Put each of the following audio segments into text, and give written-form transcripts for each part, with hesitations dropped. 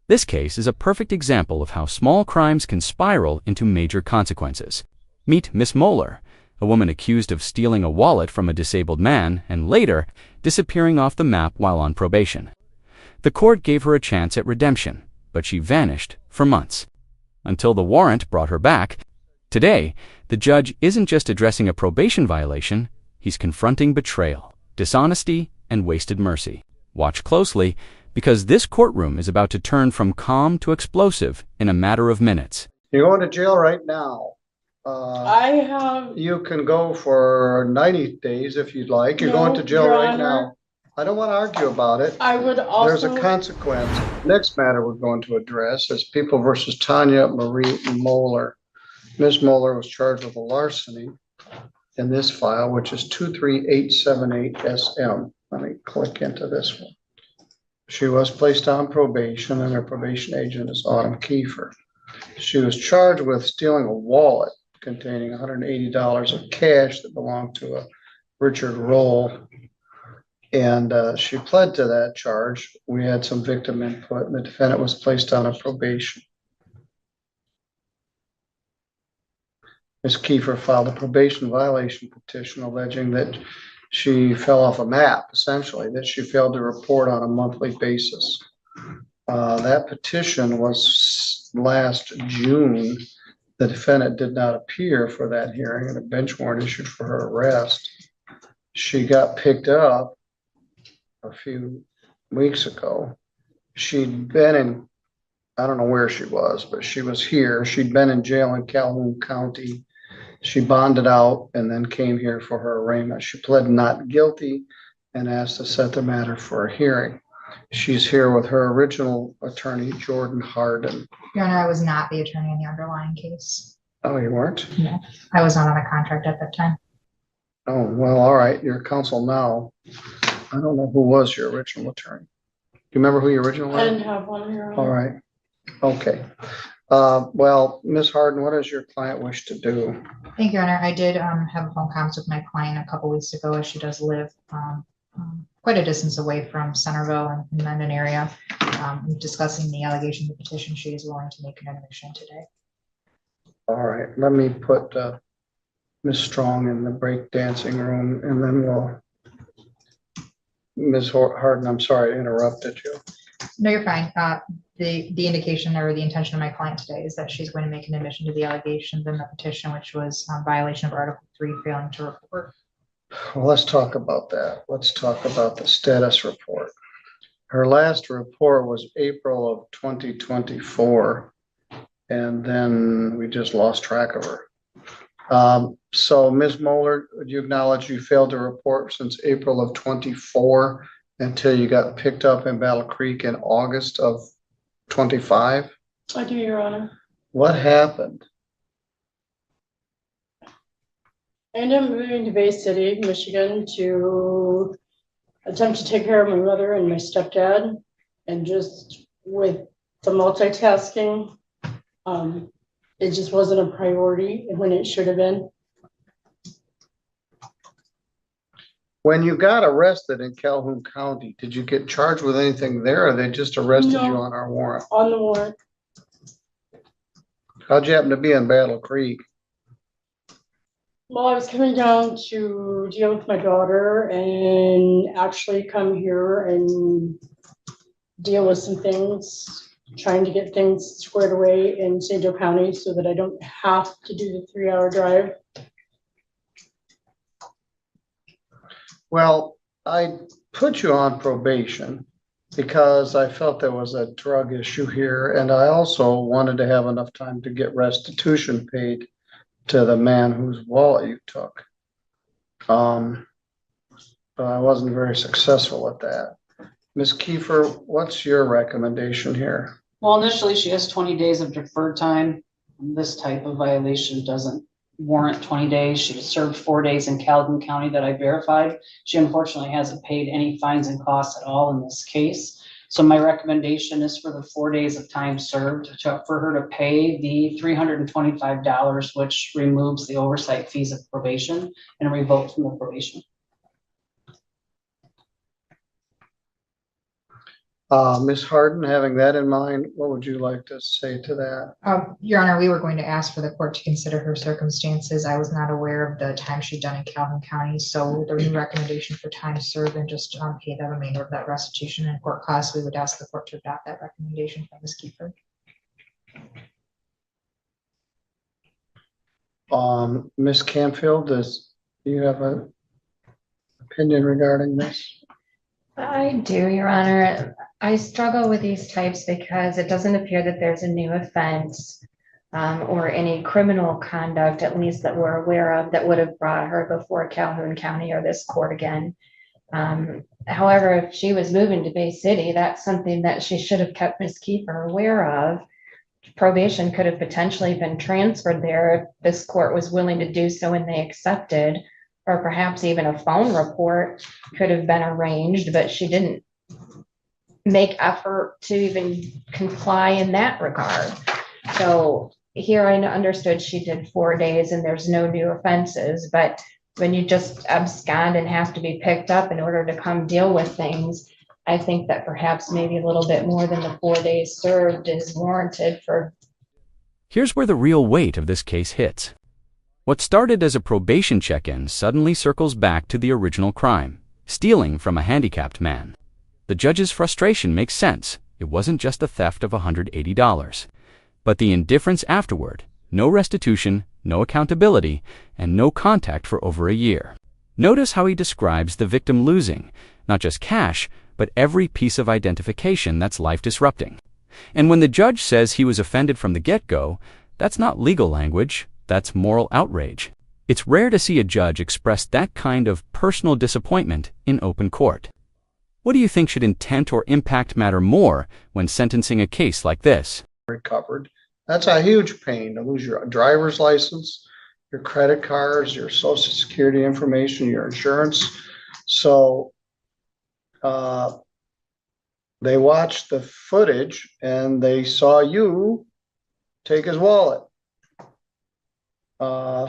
This case is a perfect example of how small crimes can spiral into major consequences. Meet Miss Moeller, a woman accused of stealing a wallet from a disabled man and later disappearing off the map while on probation. The court gave her a chance at redemption, but she vanished for months, until the warrant brought her back. Today, the judge isn't just addressing a probation violation, he's confronting betrayal, dishonesty, and wasted mercy. Watch closely, because this courtroom is about to turn from calm to explosive in a matter of minutes. You're going to jail right now. You can go for 90 days if you'd like. You're going to jail right now. I don't want to argue about it. There's a consequence. Next matter we're going to address is People versus Tanya Marie Moeller. Ms. Moeller was charged with a larceny in this file, which is 23878SM. Let me click into this one. She was placed on probation, and her probation agent is Autumn Kiefer. She was charged with stealing a wallet containing $180 of cash that belonged to a Richard Roll. And she pled to that charge. We had some victim input, and the defendant was placed on a probation. Ms. Kiefer filed a probation violation petition alleging that she fell off a map, essentially, that she failed to report on a monthly basis. That petition was last June. The defendant did not appear for that hearing, and a bench warrant issued for her arrest. She got picked up a few weeks ago. She'd been in, I don't know where she was, but she was here. She'd been in jail in Calhoun County. She bonded out and then came here for her arraignment. She pled not guilty and asked to set the matter for a hearing. She's here with her original attorney, Jordan Harden. Your Honor, I was not the attorney in the underlying case. Oh, you weren't? No, I was not on a contract at that time. Oh, well, all right. You're counsel now. I don't know who was your original attorney. Do you remember who your original was? I didn't have one here. All right. Okay. Well, Ms. Harden, what does your client wish to do? Thank you, Your Honor. I did have a phone conference with my client a couple weeks ago, as she does live quite a distance away from Centerville and in the Mendon area. Discussing the allegations of petition, she is willing to make an admission today. All right. Let me put Ms. Strong in the break dancing room, and then we'll. Ms. Harden, I'm sorry I interrupted you. No, you're fine. The indication or the intention of my client today is that she's going to make an admission to the allegations in the petition, which was violation of Article 3, failing to report. Well, let's talk about that. Let's talk about the status report. Her last report was April of 2024, and then we just lost track of her. So, Ms. Moeller, would you acknowledge you failed to report since April of 24 until you got picked up in Battle Creek in August of 25? I do, Your Honor. What happened? I ended up moving to Bay City, Michigan to attempt to take care of my mother and my stepdad. And just with the multitasking, it just wasn't a priority when it should have been. When you got arrested in Calhoun County, did you get charged with anything there, or they just arrested you on our warrant? On the warrant. How'd you happen to be in Battle Creek? Well, I was coming down to deal with my daughter and actually come here and deal with some things, trying to get things squared away in St. Joe County so that I don't have to do the 3-hour drive. Well, I put you on probation because I felt there was a drug issue here, and I also wanted to have enough time to get restitution paid to the man whose wallet you took. But I wasn't very successful at that. Ms. Kiefer, what's your recommendation here? Well, initially she has 20 days of deferred time. This type of violation doesn't warrant 20 days. She served 4 days in Calhoun County that I verified. She unfortunately hasn't paid any fines and costs at all in this case. So my recommendation is for the 4 days of time served for her to pay the $325, which removes the oversight fees of probation and revoke from the probation. Ms. Harden, having that in mind, what would you like to say to that? Your Honor, we were going to ask for the court to consider her circumstances. I was not aware of the time she'd done in Calhoun County, so the recommendation for time served and just pay the remainder of that restitution and court costs, we would ask the court to adopt that recommendation from Ms. Kiefer. Ms. Canfield, do you have an opinion regarding this? I do, Your Honor. I struggle with these types because it doesn't appear that there's a new offense or any criminal conduct, at least that we're aware of, that would have brought her before Calhoun County or this court again. However, if she was moving to Bay City, that's something that she should have kept Ms. Kiefer aware of. Probation could have potentially been transferred there if this court was willing to do so and they accepted, or perhaps even a phone report could have been arranged, but she didn't make effort to even comply in that regard. So here I understood she did 4 days and there's no new offenses, but when you just abscond and have to be picked up in order to come deal with things, I think that perhaps maybe a little bit more than the 4 days served is warranted for. Here's where the real weight of this case hits. What started as a probation check-in suddenly circles back to the original crime, stealing from a handicapped man. The judge's frustration makes sense. It wasn't just the theft of $180, but the indifference afterward, no restitution, no accountability, and no contact for over a year. Notice how he describes the victim losing, not just cash, but every piece of identification that's life-disrupting. And when the judge says he was offended from the get-go, that's not legal language, that's moral outrage. It's rare to see a judge express that kind of personal disappointment in open court. What do you think should intent or impact matter more when sentencing a case like this? Recovered. That's a huge pain to lose your driver's license, your credit cards, your social security information, your insurance. So they watched the footage and they saw you take his wallet.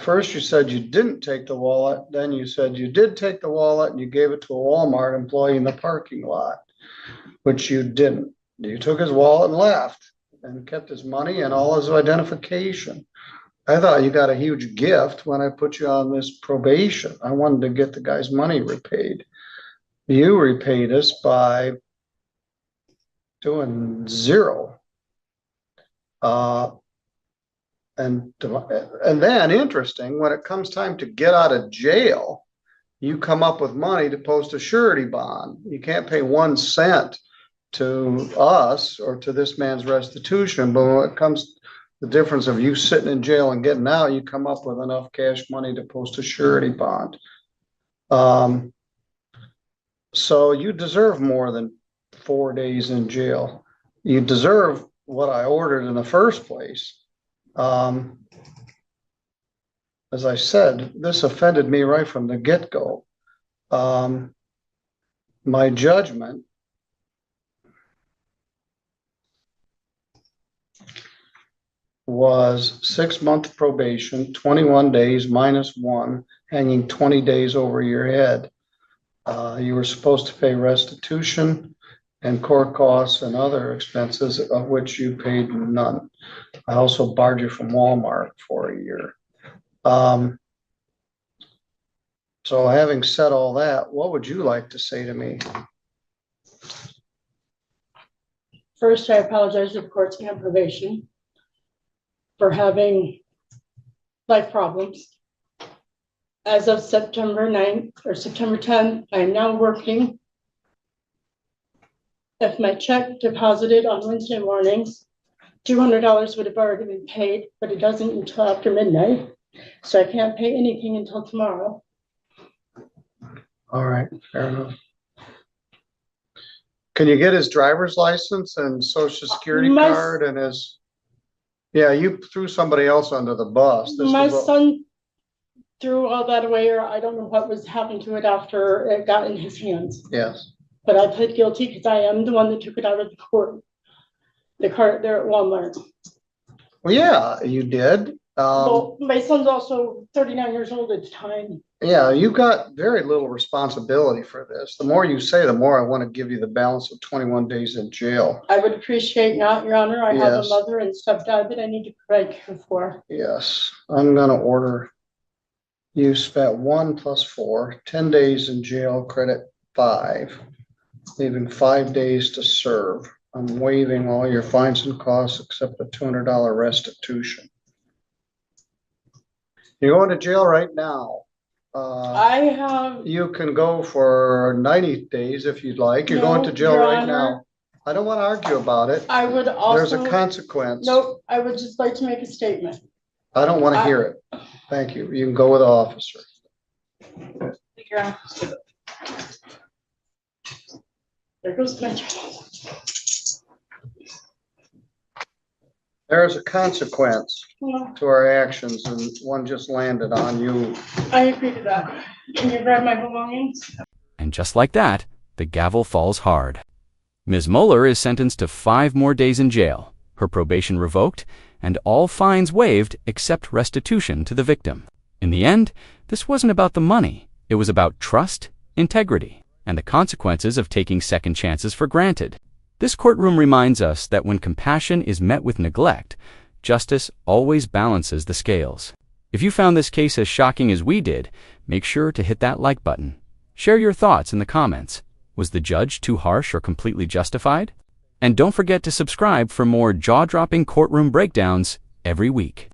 First you said you didn't take the wallet, then you said you did take the wallet and you gave it to a Walmart employee in the parking lot, which you didn't. You took his wallet and left and kept his money and all his identification. I thought you got a huge gift when I put you on this probation. I wanted to get the guy's money repaid. You repaid us by doing zero. And then interesting, when it comes time to get out of jail, you come up with money to post a surety bond. You can't pay 1 cent to us or to this man's restitution, but when it comes the difference of you sitting in jail and getting out, you come up with enough cash money to post a surety bond. So you deserve more than 4 days in jail. You deserve what I ordered in the first place. As I said, this offended me right from the get-go. My judgment was 6-month probation, 21 days minus 1, hanging 20 days over your head. You were supposed to pay restitution and court costs and other expenses, of which you paid none. I also barred you from Walmart for a year. So having said all that, what would you like to say to me? First, I apologize to the courts and probation for having life problems. As of September 9th or September 10th, I am now working. If my check deposited on Wednesday mornings, $200 would have already been paid, but it doesn't until after midnight. So I can't pay anything until tomorrow. All right, fair enough. Can you get his driver's license and social security card and his? Yeah, you threw somebody else under the bus. My son threw all that away, or I don't know what was happening to it after it got in his hands. Yes. But I pled guilty because I am the one that took it out of the court. The cart there at Walmart. Well, yeah, you did. Well, my son's also 39 years old at the time. Yeah, you've got very little responsibility for this. The more you say, the more I want to give you the balance of 21 days in jail. I would appreciate not, Your Honor. I have a Yes. mother and stepdad that I need to provide care for. Yes, I'm gonna order you spent 1 + 4, 10 days in jail, credit 5, leaving 5 days to serve. I'm waiving all your fines and costs except a $200 restitution. You're going to jail right now. I have, You can go for 90 days if you'd like. You're going to No, jail Your right Honor. now. I don't want to argue about it. I would There's a also, consequence. nope, I would just like to make a statement. I don't want to hear it. Thank you. You can go with the officer. Your Honor. There goes my job. There's a consequence Well, to our actions, and one just landed on you. I agree to that. Can you grab my belongings? And just like that, the gavel falls hard. Ms. Moeller is sentenced to 5 more days in jail, her probation revoked, and all fines waived except restitution to the victim. In the end, this wasn't about the money. It was about trust, integrity, and the consequences of taking second chances for granted. This courtroom reminds us that when compassion is met with neglect, justice always balances the scales. If you found this case as shocking as we did, make sure to hit that like button. Share your thoughts in the comments. Was the judge too harsh or completely justified? And don't forget to subscribe for more jaw-dropping courtroom breakdowns every week.